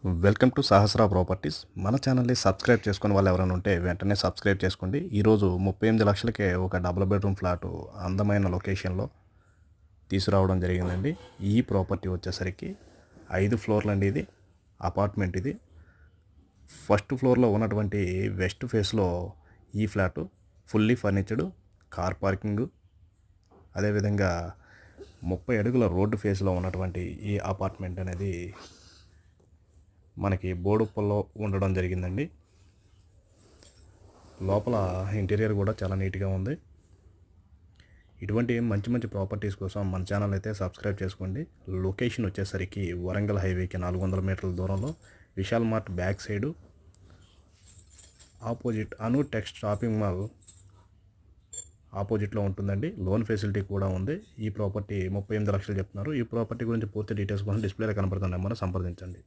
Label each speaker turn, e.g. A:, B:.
A: Welcome to Sahasra properties. మన ఛానల్ని subscribe చేసుకుని వాళ్ళు ఎవరైనా ఉంటే వెంటనే సబ్స్క్రైబ్ చేసుకోండి. ఈరోజు 38 లక్షలకే ఒక డబుల్ బెడ్రూమ్ ఫ్లాటు అందమైన లొకేషన్లో తీసుకురావడం జరిగిందండి. ఈ ప్రాపర్టీ వచ్చేసరికి 5 ఫ్లోర్లు అండి. ఇది అపార్ట్మెంట్. ఇది ఫస్ట్ ఫ్లోర్లో ఉన్నటువంటి వెస్ట్ ఫేస్లో ఈ ఫ్లాటు ఫుల్లీ ఫర్నిచర్డ్, కార్ పార్కింగు, అదేవిధంగా 30 అడుగుల రోడ్డు ఫేస్లో ఉన్నటువంటి ఈ అపార్ట్మెంట్ అనేది మనకి బోడుప్పల్లో ఉండడం జరిగిందండి. లోపల ఇంటీరియర్ కూడా చాలా నీట్గా ఉంది. ఇటువంటి మంచి మంచి ప్రాపర్టీస్ కోసం మన ఛానల్ అయితే సబ్స్క్రైబ్ చేసుకోండి. లొకేషన్ వచ్చేసరికి వరంగల్ హైవేకి 400 మీటర్ల దూరంలో Vishal mart back side opposite Anu text shopping mall ఆపోజిట్లో ఉంటుందండి. లోన్ ఫెసిలిటీ కూడా ఉంది. ఈ ప్రాపర్టీ 38 లక్షలు చెప్తున్నారు. ఈ ప్రాపర్టీ గురించి పూర్తి డీటెయిల్స్ కోసం డిస్ప్లేలో కనబడుతున్న నెంబర్ని సంప్రదించండి.